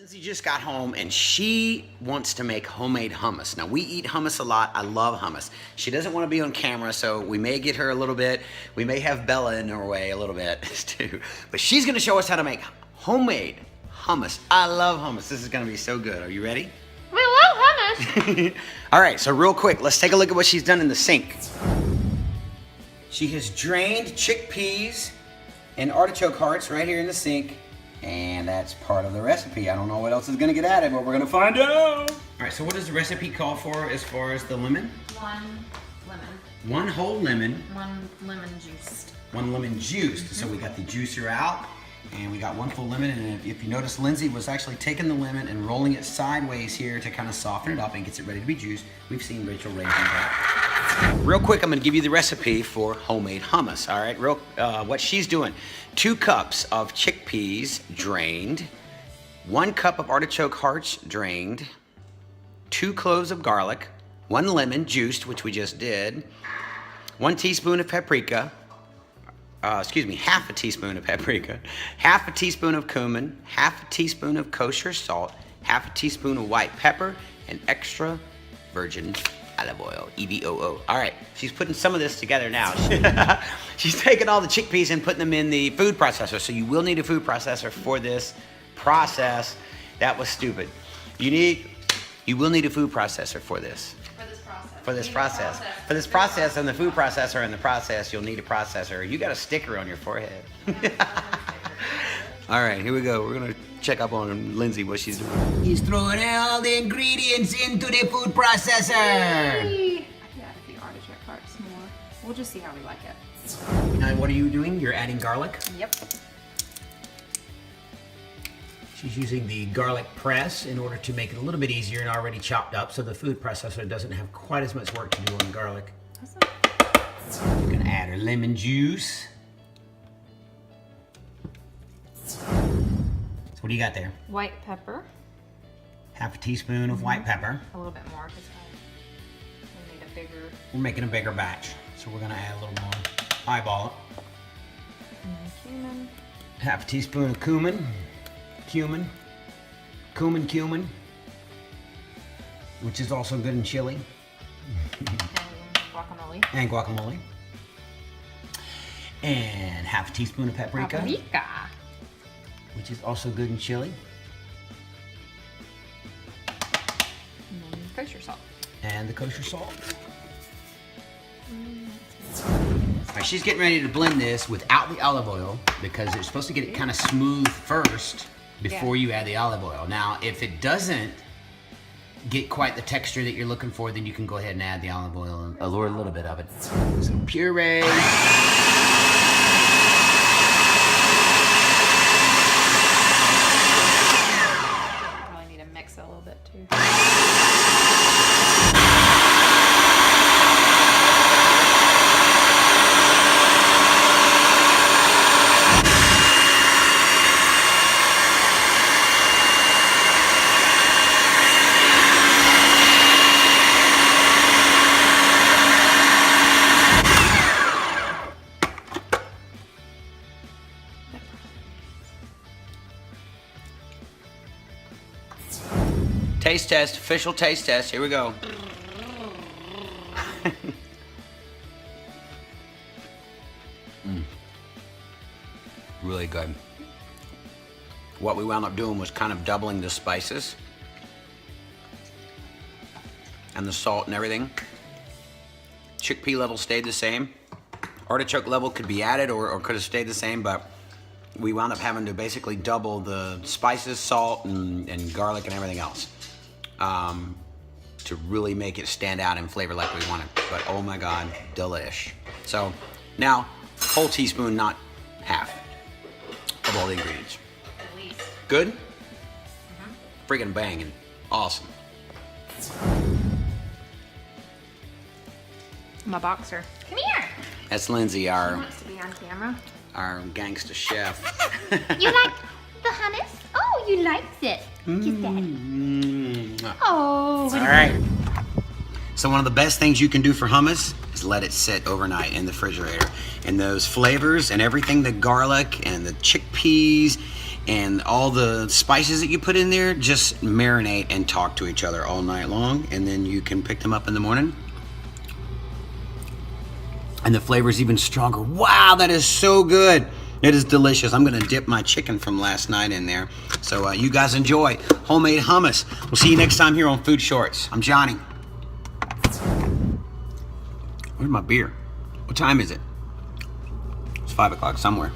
Lindsay just got home and she wants to make homemade hummus. Now we eat hummus a lot. I love hummus. She doesn't want to be on camera, so we may get her a little bit. We may have Bella in her way a little bit too. But she's gonna show us how to make homemade hummus. I love hummus. This is gonna be so good. Are you ready? We love hummus. All right, so real quick, let's take a look at what she's done in the sink. She has drained chickpeas and artichoke hearts right here in the sink. And that's part of the recipe. I don't know what else is gonna get added, but we're gonna find out. All right, so what does the recipe call for as far as the lemon? 1 lemon. 1 whole lemon. 1 lemon juiced. 1 lemon juiced. So we got the juicer out, and we got 1 full lemon. And if you notice, Lindsay was actually taking the lemon and rolling it sideways here to kind of soften it up and gets it ready to be juiced. We've seen Rachel raising that. Real quick, I'm gonna give you the recipe for homemade hummus. All right, what she's doing. 2 cups of chickpeas drained, 1 cup of artichoke hearts drained, 2 cloves of garlic, 1 lemon juiced, which we just did, 1 teaspoon of paprika, half a teaspoon of paprika, half a teaspoon of cumin, half a teaspoon of kosher salt, half a teaspoon of white pepper, and extra virgin olive oil, EVOO. All right, she's putting some of this together now. She's taking all the chickpeas and putting them in the food processor. So you will need a food processor for this process. That was stupid. You will need a food processor for this. For this process and the food processor and the process, you'll need a processor. You got a sticker on your forehead. All right, here we go. We're gonna check up on Lindsay, what she's doing. He's throwing all the ingredients into the food processor. I could add a few artichoke hearts more. We'll just see how we like it. Now, what are you doing? You're adding garlic? Yep. She's using the garlic press in order to make it a little bit easier and already chopped up, so the food processor doesn't have quite as much work to do on the garlic. Awesome. We're gonna add her lemon juice. So what do you got there? White pepper. Half a teaspoon of white pepper. A little bit more because we need a bigger. We're making a bigger batch, so we're gonna add a little more. Eyeball it. And then cumin. Half a teaspoon of cumin, which is also good in chili. And guacamole. And half a teaspoon of paprika. Paprika. Which is also good in chili. And then kosher salt. And the kosher salt. All right, she's getting ready to blend this without the olive oil because you're supposed to get it kind of smooth first before you add the olive oil. Now, if it doesn't get quite the texture that you're looking for, then you can go ahead and add the olive oil and allure a little bit of it. Some puree. Probably need to mix it a little bit too. Taste test, official taste test. Here we go. Really good. What we wound up doing was kind of doubling the spices and the salt and everything. Chickpea level stayed the same. Artichoke level could be added or could have stayed the same, but we wound up having to basically double the spices, salt, and garlic and everything else to really make it stand out in flavor like we wanted. But oh my God, delish. So now, whole teaspoon, not half, of all the ingredients. At least. Good? Freaking banging. Awesome. My boxer. Come here. That's Lindsay, She wants to be on camera. our gangster chef. You like the hummus? Oh, you liked it. Kiss Daddy. Oh. All right. So one of the best things you can do for hummus is let it sit overnight in the refrigerator. And those flavors and everything, the garlic and the chickpeas and all the spices that you put in there just marinate and talk to each other all night long, and then you can pick them up in the morning. And the flavor is even stronger. Wow, that is so good. It is delicious. I'm gonna dip my chicken from last night in there. So you guys enjoy homemade hummus. We'll see you next time here on Food Shorts. I'm Johnny. Where's my beer? What time is it? It's 5 o'clock somewhere.